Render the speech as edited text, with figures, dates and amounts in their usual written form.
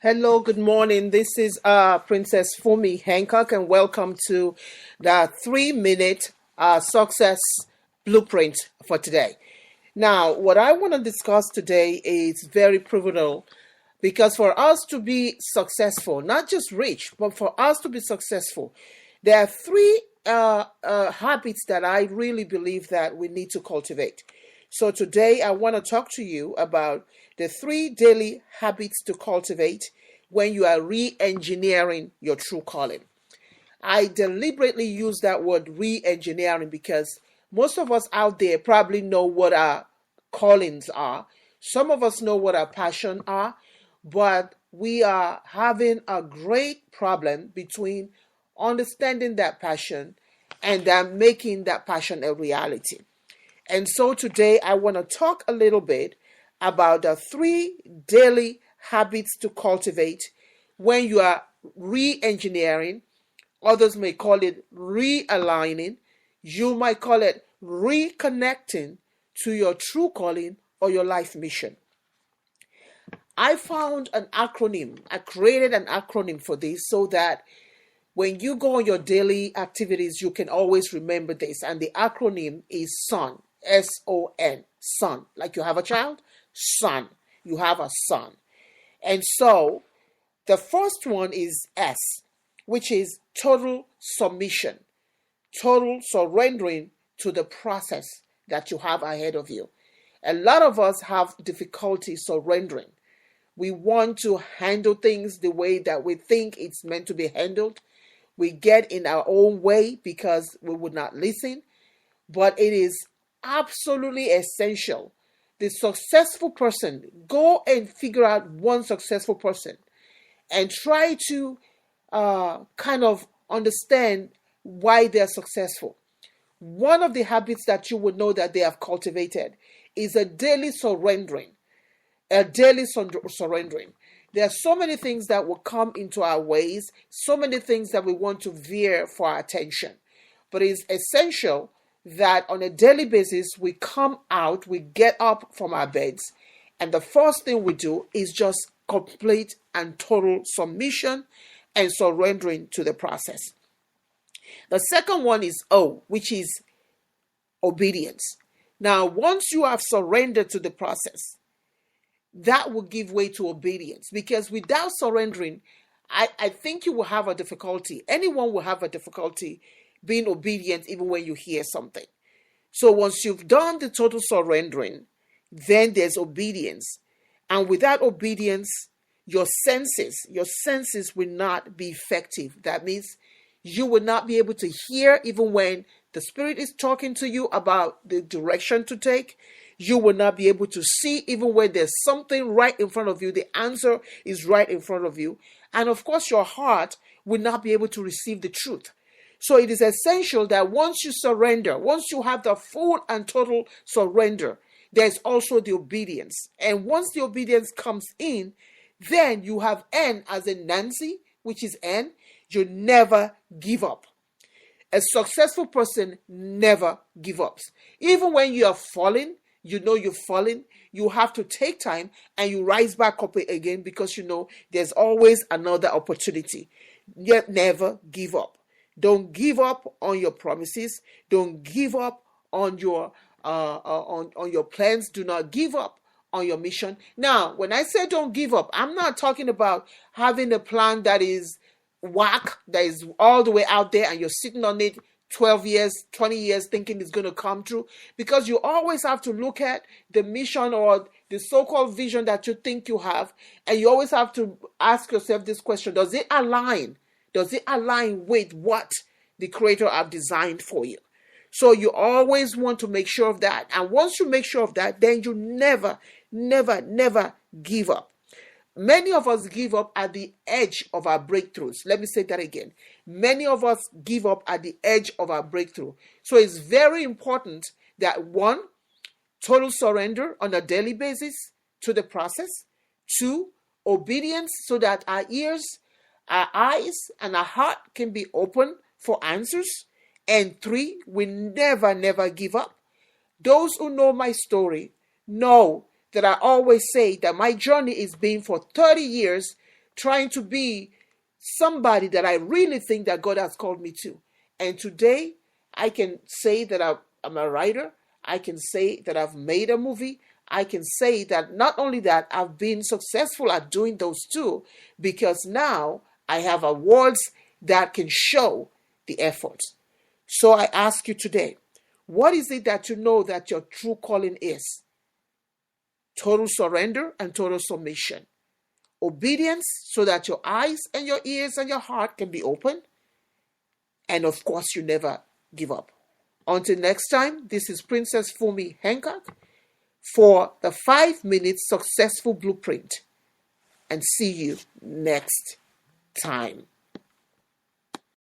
Hello, good morning. This is Princess Fumi Hancock, and welcome to the 3 minute success blueprint for today. Now, what I want to discuss today is very pivotal because for us to be successful, not just rich, but for us to be successful, there are three habits that I really believe that we need to cultivate. So today I want to talk to you about the three daily habits to cultivate when you are re-engineering your true calling. I deliberately use that word re-engineering because most of us out there probably know what our callings are. Some of us know what our passion are, but we are having a great problem between understanding that passion and then making that passion a reality. And so today I want to talk a little bit about the three daily habits to cultivate when you are re-engineering. Others may call it realigning. You might call it reconnecting to your true calling or your life mission. I found an acronym. I created an acronym for this so that when you go on your daily activities, you can always remember this. And the acronym is SON, SON, son. Like you have a child, son. You have a son. And so the first one is S, which is total submission, total surrendering to the process that you have ahead of you. A lot of us have difficulty surrendering. We want to handle things the way that we think it's meant to be handled. We get in our own way because we would not listen. But it is absolutely essential. The successful person, go and figure out one successful person and try to kind of understand why they're successful. One of the habits that you would know that they have cultivated is a daily surrendering. A daily surrendering. There are so many things that will come into our ways, so many things that we want to veer for our attention. But it's essential that on a daily basis, we come out, we get up from our beds, and the first thing we do is just complete and total submission and surrendering to the process. The second one is O, which is obedience. Now, once you have surrendered to the process, that will give way to obedience, because without surrendering, I think you will have a difficulty. Anyone will have a difficulty being obedient even when you hear something. So once you've done the total surrendering, then there's obedience. And without obedience, your senses will not be effective. That means you will not be able to hear even when the Spirit is talking to you about the direction to take. You will not be able to see even when there's something right in front of you. The answer is right in front of you. And of course, your heart will not be able to receive the truth. So it is essential that once you surrender, once you have the full and total surrender, there's also the obedience. And once the obedience comes in, then you have N as in Nancy, which is N. You never give up. A successful person never gives up. Even when you are falling, you know you're falling, you have to take time and you rise back up again, because you know there's always another opportunity. Yet never give up. Don't give up on your promises. Don't give up on your on your plans. Do not give up on your mission. Now, when I say don't give up, I'm not talking about having a plan that is whack, that is all the way out there and you're sitting on it 12 years, 20 years thinking it's going to come true, because you always have to look at the mission or the so-called vision that you think you have, and you always have to ask yourself this question: does it align? Does it align with what the Creator have designed for you? So you always want to make sure of that. And once you make sure of that, then you never, never, never give up. Many of us give up at the edge of our breakthroughs. Let me say that again. Many of us give up at the edge of our breakthrough. So it's very important that, one, total surrender on a daily basis to the process. Two, obedience so that our ears, our eyes, and our heart can be open for answers. And three, we never, never give up. Those who know my story know that I always say that my journey has been for 30 years trying to be somebody that I really think that God has called me to. And today, I can say that I'm a writer. I can say that I've made a movie. I can say that not only that, I've been successful at doing those two, because now I have awards that can show the effort. So I ask you today, what is it that you know that your true calling is? Total surrender and total submission. Obedience so that your eyes and your ears and your heart can be open. And of course, you never give up. Until next time, this is Princess Fumi Hancock for the 5-minute successful blueprint. And see you next time.